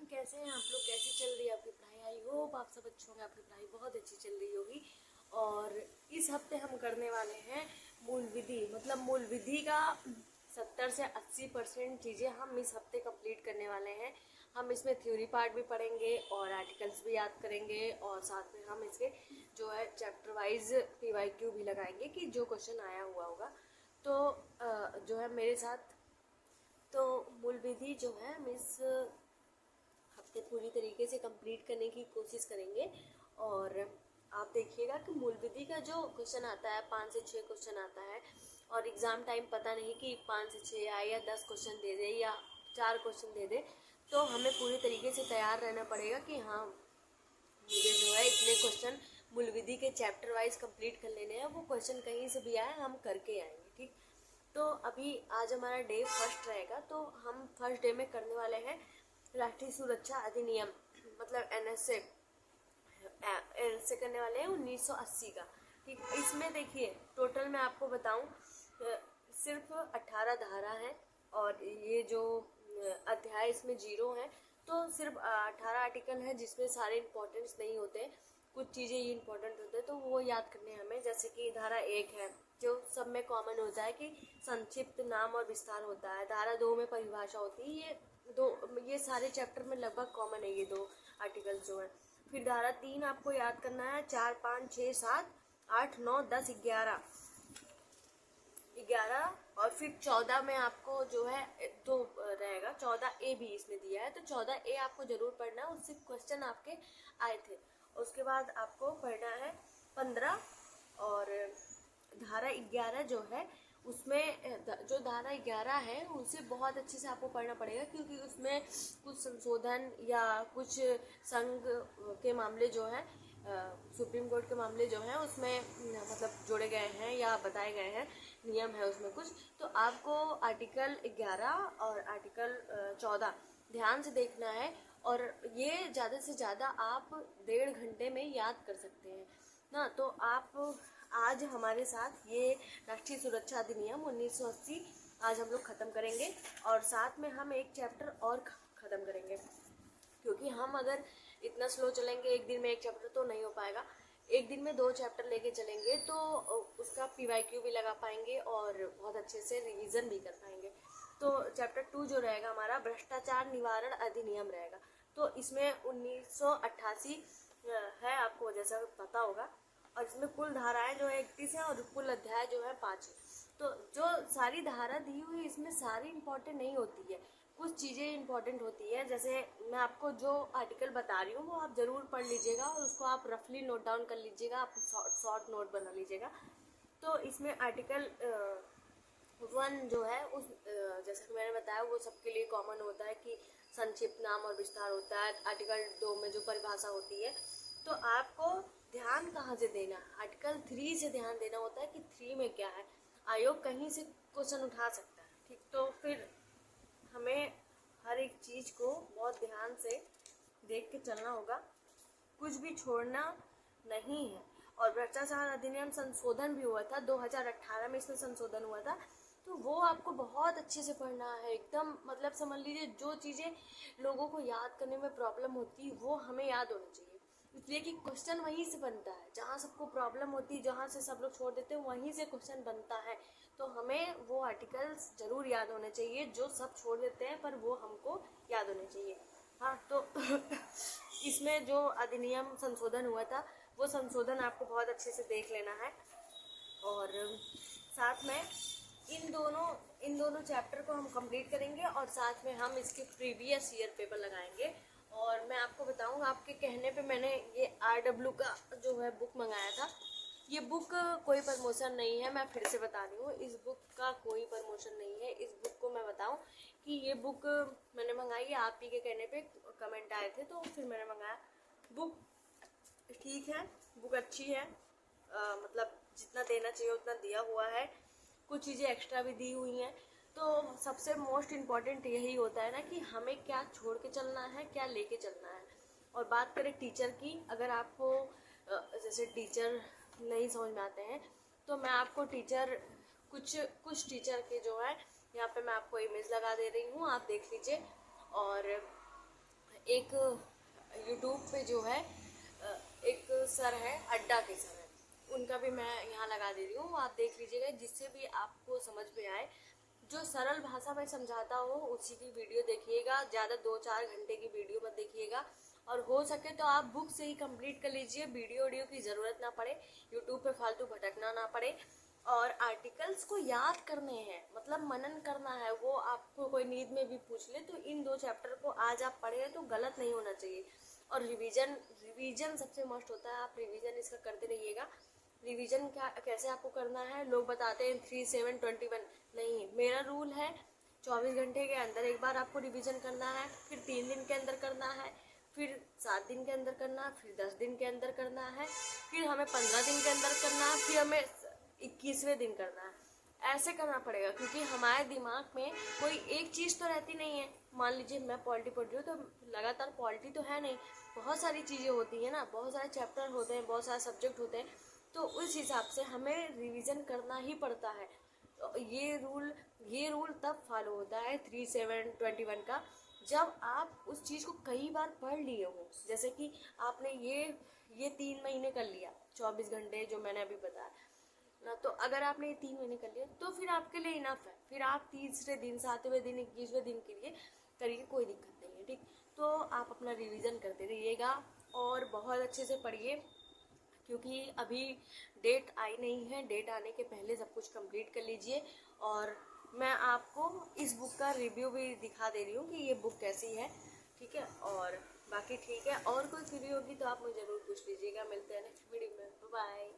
कैसे हैं आप लोग? कैसी चल रही है आपकी पढ़ाई? आई होप आप सब अच्छे होंगे, आपकी पढ़ाई बहुत अच्छी चल रही होगी। और इस हफ्ते हम करने वाले हैं मूल विधि, मतलब मूल विधि का 70 से 80% चीज़ें हम इस हफ्ते कंप्लीट करने वाले हैं। हम इसमें थ्योरी पार्ट भी पढ़ेंगे और आर्टिकल्स भी याद करेंगे, और साथ में हम इसके जो है चैप्टर वाइज PYQ भी लगाएंगे कि जो क्वेश्चन आया हुआ होगा। तो जो है मेरे साथ, तो मूल विधि जो है हम इस हफ्ते पूरी तरीके से कंप्लीट करने की कोशिश करेंगे। और आप देखिएगा कि मूल विधि का जो क्वेश्चन आता है 5 से 6 क्वेश्चन आता है, और एग्ज़ाम टाइम पता नहीं कि 5 से 6 आए या 10 क्वेश्चन दे दे या 4 क्वेश्चन दे दे। तो हमें पूरी तरीके से तैयार रहना पड़ेगा कि हाँ, मुझे जो है इतने क्वेश्चन मूल विधि के चैप्टर वाइज कंप्लीट कर लेने हैं। वो क्वेश्चन कहीं से भी आए हम करके आएंगे, ठीक। तो अभी आज हमारा डे फर्स्ट रहेगा, तो हम फर्स्ट डे में करने वाले हैं राष्ट्रीय सुरक्षा अधिनियम, मतलब NSA करने वाले हैं 1980 का, ठीक। इसमें देखिए टोटल मैं आपको बताऊं, सिर्फ 18 धारा है, और ये जो अध्याय इसमें 0 है। तो सिर्फ 18 आर्टिकल है जिसमें सारे इम्पोर्टेंट्स नहीं होते, कुछ चीज़ें ये इम्पोर्टेंट होते हैं, तो वो याद करने हैं हमें। जैसे कि धारा 1 है जो सब में कॉमन होता है कि संक्षिप्त नाम और विस्तार होता है। धारा 2 में परिभाषा होती है। ये सारे चैप्टर में लगभग कॉमन है, ये 2 आर्टिकल जो है। फिर धारा 3 आपको याद करना है, 4, 5, 6, 7, 8, 9, 10, 11, और फिर 14 में आपको जो है तो रहेगा 14A भी इसमें दिया है, तो 14A आपको जरूर पढ़ना है, उससे क्वेश्चन आपके आए थे। उसके बाद आपको पढ़ना है 15, और धारा 11 जो है उसमें, जो धारा 11 है उसे बहुत अच्छे से आपको पढ़ना पड़ेगा, क्योंकि उसमें कुछ संशोधन या कुछ संघ के मामले जो है, सुप्रीम कोर्ट के मामले जो हैं उसमें मतलब जोड़े गए हैं या बताए गए हैं, नियम है उसमें कुछ। तो आपको आर्टिकल 11 और आर्टिकल 14 ध्यान से देखना है, और ये ज़्यादा से ज़्यादा आप 1.5 घंटे में याद कर सकते हैं ना। तो आप आज हमारे साथ ये राष्ट्रीय सुरक्षा अधिनियम 1980 आज हम लोग ख़त्म करेंगे, और साथ में हम एक चैप्टर और ख़त्म करेंगे, क्योंकि हम अगर इतना स्लो चलेंगे एक दिन में एक चैप्टर तो नहीं हो पाएगा। एक दिन में 2 चैप्टर लेके चलेंगे तो उसका PYQ भी लगा पाएंगे और बहुत अच्छे से रिवीजन भी कर पाएंगे। तो चैप्टर 2 जो रहेगा हमारा भ्रष्टाचार निवारण अधिनियम रहेगा। तो इसमें 1988 है, आपको जैसा पता होगा, और इसमें कुल धाराएं जो है 31 है, और कुल अध्याय जो है 5 है। तो जो सारी धारा दी हुई इसमें सारी इम्पोर्टेंट नहीं होती है, कुछ चीज़ें इंपॉर्टेंट होती है। जैसे मैं आपको जो आर्टिकल बता रही हूँ वो आप ज़रूर पढ़ लीजिएगा, और उसको आप रफली नोट डाउन कर लीजिएगा, आप शॉर्ट नोट बना लीजिएगा। तो इसमें आर्टिकल 1 जो है उस जैसा कि मैंने बताया वो सबके लिए कॉमन होता है कि संक्षिप्त नाम और विस्तार होता है। आर्टिकल 2 में जो परिभाषा होती है, तो आपको ध्यान कहाँ से देना, आर्टिकल 3 से ध्यान देना होता है कि 3 में क्या है। आयोग कहीं से क्वेश्चन उठा सकता है, ठीक। तो फिर हमें हर एक चीज़ को बहुत ध्यान से देख के चलना होगा, कुछ भी छोड़ना नहीं है। और भ्रष्टाचार अधिनियम संशोधन भी हुआ था 2018 में, इसमें संशोधन हुआ था, तो वो आपको बहुत अच्छे से पढ़ना है एकदम। मतलब समझ लीजिए जो चीज़ें लोगों को याद करने में प्रॉब्लम होती है वो हमें याद होनी चाहिए, इसलिए कि क्वेश्चन वहीं से बनता है। जहाँ सबको प्रॉब्लम होती है, जहाँ से सब लोग छोड़ देते हैं, वहीं से क्वेश्चन बनता है। तो हमें वो आर्टिकल्स ज़रूर याद होने चाहिए जो सब छोड़ देते हैं, पर वो हमको याद होने चाहिए। हाँ, तो इसमें जो अधिनियम संशोधन हुआ था वो संशोधन आपको बहुत अच्छे से देख लेना है, और साथ में इन दोनों चैप्टर को हम कंप्लीट करेंगे, और साथ में हम इसके प्रीवियस ईयर पेपर लगाएंगे। और मैं आपको बताऊँ, आपके कहने पे मैंने ये RW का जो है बुक मंगाया था। ये बुक कोई प्रमोशन नहीं है, मैं फिर से बता रही हूँ, इस बुक का कोई प्रमोशन नहीं है। इस बुक को मैं बताऊँ कि ये बुक मैंने मंगाई है, आप ही के कहने पे कमेंट आए थे तो फिर मैंने मंगाया। बुक ठीक है, बुक अच्छी है, मतलब जितना देना चाहिए उतना दिया हुआ है, कुछ चीज़ें एक्स्ट्रा भी दी हुई हैं। तो सबसे मोस्ट इम्पॉर्टेंट यही होता है ना कि हमें क्या छोड़ के चलना है, क्या लेके चलना है। और बात करें टीचर की, अगर आपको जैसे टीचर नहीं समझ में आते हैं, तो मैं आपको टीचर कुछ टीचर के जो है यहाँ पे मैं आपको इमेज लगा दे रही हूँ, आप देख लीजिए। और एक यूट्यूब पे जो है एक सर है, अड्डा के सर है, उनका भी मैं यहाँ लगा दे रही हूँ, आप देख लीजिएगा, जिससे भी आपको समझ में आए, जो सरल भाषा में समझाता हो उसी की वीडियो देखिएगा। ज़्यादा 2-4 घंटे की वीडियो मत देखिएगा, और हो सके तो आप बुक से ही कंप्लीट कर लीजिए, वीडियो की ज़रूरत ना पड़े, यूट्यूब पे फालतू भटकना ना पड़े। और आर्टिकल्स को याद करने हैं, मतलब मनन करना है, वो आपको कोई नींद में भी पूछ ले तो इन 2 चैप्टर को आज आप पढ़े हैं तो गलत नहीं होना चाहिए। और रिवीजन सबसे मस्ट होता है, आप रिवीजन इसका करते रहिएगा। रिवीजन क्या कैसे आपको करना है, लोग बताते हैं 3, 7, 21, नहीं, मेरा रूल है 24 घंटे के अंदर एक बार आपको रिवीजन करना है, फिर 3 दिन के अंदर करना है, फिर 7 दिन के अंदर करना है, फिर 10 दिन के अंदर करना है, फिर हमें 15 दिन के अंदर करना है, फिर हमें 21वें दिन करना है। ऐसे करना पड़ेगा, क्योंकि हमारे दिमाग में कोई एक चीज़ तो रहती नहीं है। मान लीजिए मैं पॉलिटी पढ़ रही हूँ तो लगातार पॉलिटी तो है नहीं, बहुत सारी चीज़ें होती हैं ना, बहुत सारे चैप्टर होते हैं, बहुत सारे सब्जेक्ट होते हैं, तो उस हिसाब से हमें रिवीजन करना ही पड़ता है। तो ये रूल तब फॉलो होता है 3, 7, 21 का, जब आप उस चीज़ को कई बार पढ़ लिए हो। जैसे कि आपने ये 3 महीने कर लिया, 24 घंटे जो मैंने अभी बताया ना, तो अगर आपने ये 3 महीने कर लिया तो फिर आपके लिए इनफ है, फिर आप तीसरे दिन, 7वें दिन, 21वें दिन के लिए करिए, कोई दिक्कत नहीं है, ठीक। तो आप अपना रिवीजन करते रहिएगा और बहुत अच्छे से पढ़िए, क्योंकि अभी डेट आई नहीं है, डेट आने के पहले सब कुछ कंप्लीट कर लीजिए। और मैं आपको इस बुक का रिव्यू भी दिखा दे रही हूँ कि ये बुक कैसी है, ठीक है। और बाकी ठीक है, और कोई क्वेरी होगी तो आप मुझे ज़रूर पूछ लीजिएगा। मिलते हैं नेक्स्ट वीडियो में, बाय।